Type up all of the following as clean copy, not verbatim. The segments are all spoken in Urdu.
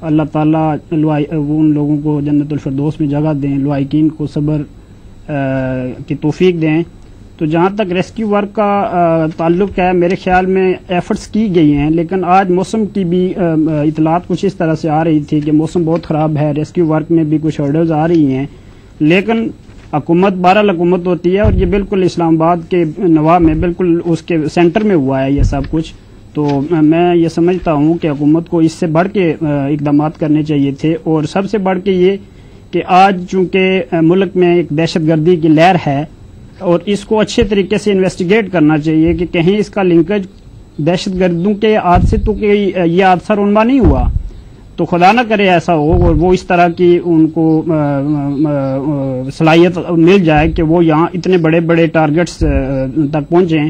اللہ تعالیٰ ان لوگوں کو جنت الفردوس میں جگہ دیں، لوائقین کو صبر کی توفیق دیں۔ تو جہاں تک ریسکیو ورک کا تعلق ہے، میرے خیال میں ایفرٹس کی گئی ہیں، لیکن آج موسم کی بھی اطلاعات کچھ اس طرح سے آ رہی تھی کہ موسم بہت خراب ہے، ریسکیو ورک میں بھی کچھ ہرڈلز آ رہی ہیں، لیکن حکومت بہرحال حکومت ہوتی ہے، اور یہ بالکل اسلام آباد کے نواح میں بالکل اس کے سینٹر میں ہوا ہے یہ سب کچھ۔ تو میں یہ سمجھتا ہوں کہ حکومت کو اس سے بڑھ کے اقدامات کرنے چاہیے تھے، اور سب سے بڑھ کے یہ کہ آج چونکہ ملک میں ایک دہشت گردی کی لہر ہے، اور اس کو اچھے طریقے سے انویسٹیگیٹ کرنا چاہیے کہ کہیں اس کا لنکج دہشت گردوں کے حادثے تو کہ یہ حادثہ رونما نہیں ہوا، تو خدا نہ کرے ایسا ہو اور وہ اس طرح کی ان کو صلاحیت مل جائے کہ وہ یہاں اتنے بڑے بڑے ٹارگٹس تک پہنچیں۔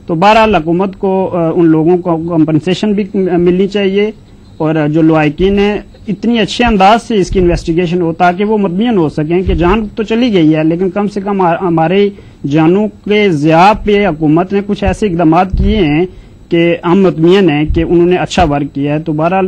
تو بہرحال حکومت کو ان لوگوں کو کمپنسیشن بھی ملنی چاہیے، اور جو لوائقین ہیں اتنی اچھے انداز سے اس کی انویسٹیگیشن ہو تاکہ وہ مطمئن ہو سکیں کہ جان تو چلی گئی ہے، لیکن کم سے کم ہمارے جانوں کے ضیاع پہ حکومت نے کچھ ایسے اقدامات کیے ہیں کہ ہم مطمئن ہیں کہ انہوں نے اچھا ورک کیا ہے۔ تو بہرحال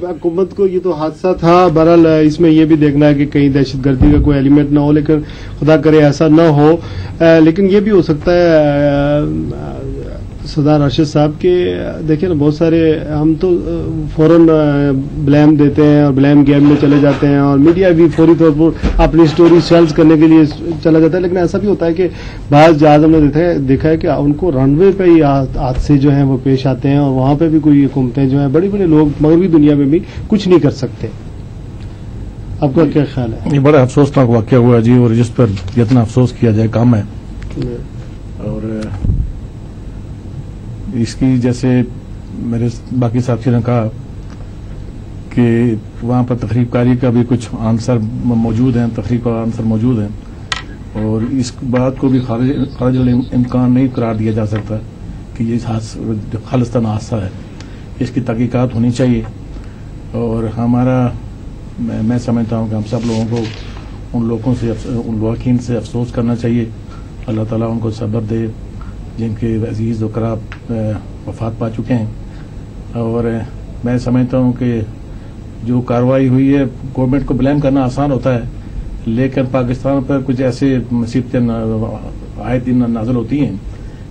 حکومت کو یہ تو حادثہ تھا، بہرحال اس میں یہ بھی دیکھنا ہے کہ کہیں دہشت گردی کا کوئی ایلیمنٹ نہ ہو، لیکن خدا کرے ایسا نہ ہو۔ لیکن یہ بھی ہو سکتا ہے سردار ارشد صاحب کے دیکھیں نا، بہت سارے ہم تو فوراً بلیم دیتے ہیں اور بلیم گیم میں چلے جاتے ہیں، اور میڈیا بھی فوری طور پر اپنی سٹوری سیلز کرنے کے لیے چلا جاتا ہے، لیکن ایسا بھی ہوتا ہے کہ بعض جہاز ہم نے دیکھا ہے کہ ان کو رن وے پہ ہی حادثے جو ہیں وہ پیش آتے ہیں، اور وہاں پہ بھی کوئی حکومتیں جو ہیں بڑے بڑے لوگ مغربی دنیا میں بھی کچھ نہیں کر سکتے۔ آپ کا کیا خیال ہے؟ یہ بڑا افسوسناک واقعہ ہوا جی، اور جس پر جتنا افسوس کیا جائے کم ہے، اور اس کی جیسے میرے باقی ساتھیوں نے کہا کہ وہاں پر تقریب کاری کا بھی کچھ عنصر موجود ہیں، تقریب کا عنصر موجود ہیں، اور اس بات کو بھی خارج الامکان نہیں قرار دیا جا سکتا کہ یہ خالصتاً حادثہ ہے۔ اس کی تحقیقات ہونی چاہیے، اور میں سمجھتا ہوں کہ ہم سب لوگوں کو ان لوگوں سے، ان لواحقین سے افسوس کرنا چاہیے۔ اللہ تعالیٰ ان کو صبر دے جن کے عزیز و قراب وفات پا چکے ہیں، اور میں سمجھتا ہوں کہ جو کارروائی ہوئی ہے، گورنمنٹ کو بلیم کرنا آسان ہوتا ہے، لیکن پاکستان پر کچھ ایسے مصیبتیں آئے دن نازل ہوتی ہیں،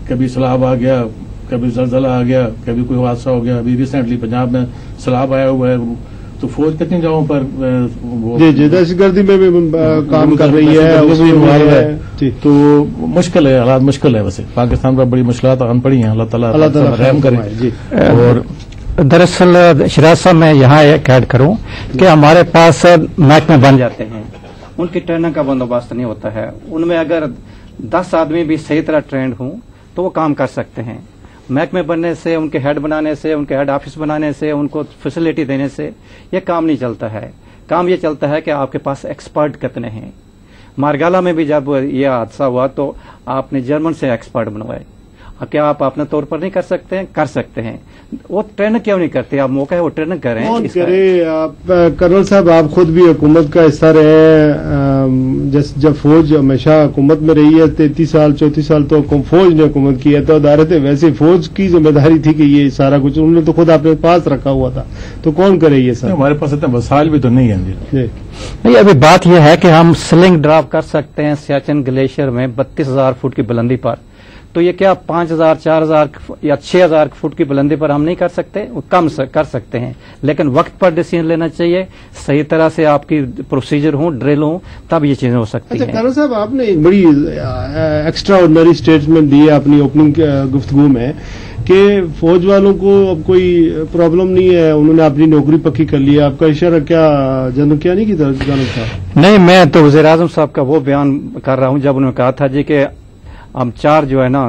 کبھی سیلاب آ گیا، کبھی زلزلہ آ گیا، کبھی کوئی حادثہ ہو گیا۔ ابھی ریسنٹلی پنجاب میں سیلاب آیا ہوا ہے، تو فوج کتنی جگہوں پر جی دہشت گردی میں بھی کام کر رہی ہے، تو مشکل ہے، حالات مشکل ہے۔ ویسے پاکستان پر بڑی مشکلات آن پڑی ہیں، اللہ تعالیٰ رحم کرے۔ اور دراصل شراز صاحب میں یہاں ایک ایڈ کروں کہ ہمارے پاس محکمے بن جاتے ہیں، ان کی ٹریننگ کا بندوبست نہیں ہوتا ہے، ان میں اگر 10 آدمی بھی صحیح طرح ٹرینڈ ہوں تو وہ کام کر سکتے ہیں۔ محکمے بننے سے، ان کے ہیڈ بنانے سے، ان کے ہیڈ آفس بنانے سے، ان کو فیسلٹی دینے سے یہ کام نہیں چلتا ہے۔ کام یہ چلتا ہے کہ آپ کے پاس ایکسپرٹ کتنے ہیں۔ مارگالا میں بھی جب یہ حادثہ ہوا تو آپ نے جرمن سے ایکسپرٹ بنوائے، کیا آپ اپنے طور پر نہیں کر سکتے ہیں؟ کر سکتے ہیں۔ وہ ٹریننگ کیوں نہیں کرتے؟ آپ موقع ہے وہ ٹریننگ کریں۔ کرنل صاحب آپ خود بھی حکومت کا حصہ رہے ہیں، جب فوج ہمیشہ حکومت میں رہی ہے 33 سال 34 سال تو فوج نے حکومت کی ہے، تو ادارت ویسے فوج کی ذمہ داری تھی کہ یہ سارا کچھ انہوں نے تو خود اپنے پاس رکھا ہوا تھا، تو کون کرے یہ سب؟ ہمارے پاس اتنے وسائل بھی تو نہیں ہیں جی۔ نہیں، ابھی بات یہ ہے کہ ہم سلنگ ڈراپ کر سکتے ہیں سیاچن گلیشیئر میں 32,000 فٹ کی بلندی پر، تو یہ کیا 5,000 4,000 یا 6,000 فٹ کی بلندی پر ہم نہیں کر سکتے؟ وہ کم کر سکتے ہیں، لیکن وقت پر ڈیسیژن لینا چاہیے، صحیح طرح سے آپ کی پروسیجر ہوں، ڈرل ہوں، تب یہ چیزیں ہو سکتی ہیں۔ کرنل صاحب آپ نے ایک بڑی ایکسٹرا آرڈنری اسٹیٹمنٹ دی ہے اپنی اوپننگ گفتگو میں کہ فوج والوں کو اب کوئی پرابلم نہیں ہے، انہوں نے اپنی نوکری پکی کر لی ہے۔ آپ کا اشارہ کیا جنرل کیا نہیں کی طرف جانب تھا؟ نہیں، میں تو وزیر اعظم صاحب کا وہ بیان کر رہا ہوں جب انہوں نے کہا تھا جی کہ ہم 4 جو ہے نا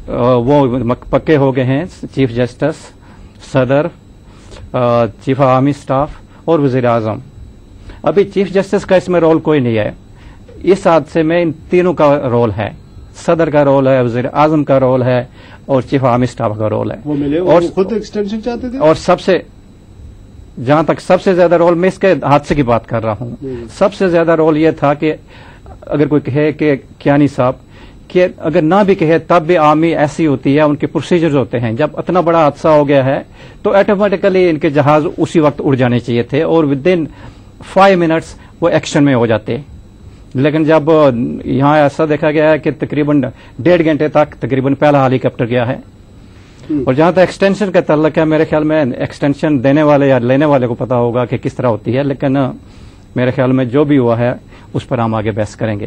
وہ پکے ہو گئے ہیں، چیف جسٹس، صدر، چیف عوامی اسٹاف اور وزیر اعظم۔ ابھی چیف جسٹس کا اس میں رول کوئی نہیں ہے، اس حادثے میں ان تینوں کا رول ہے، صدر کا رول ہے، وزیر اعظم کا رول ہے اور چیف عوامی اسٹاف کا رول ہے۔ اور خود ایکسٹینشن چاہتے تھے، اور جہاں تک سب سے زیادہ رول، میں اس کے حادثے کی بات کر رہا ہوں، سب سے زیادہ رول یہ تھا کہ اگر کوئی کہے کہ کیانی صاحب کہ اگر نہ بھی کہے تب بھی آرمی ایسی ہوتی ہے، ان کے پروسیجرز ہوتے ہیں. جب اتنا بڑا حادثہ ہو گیا ہے تو آٹومیٹیکلی ان کے جہاز اسی وقت اڑ جانے چاہیے تھے اور ود ان 5 منٹس وہ ایکشن میں ہو جاتے. لیکن جب یہاں ایسا دیکھا گیا ہے کہ تقریباً 1.5 گھنٹے تک تقریباً پہلا ہیلی کاپٹر گیا ہے. اور جہاں تک ایکسٹینشن کا تعلق ہے، میرے خیال میں ایکسٹینشن دینے والے یا لینے والے کو پتا ہوگا کہ کس طرح ہوتی ہے، لیکن میرے خیال میں جو بھی ہوا ہے اس پر ہم آگے بحث کریں گے.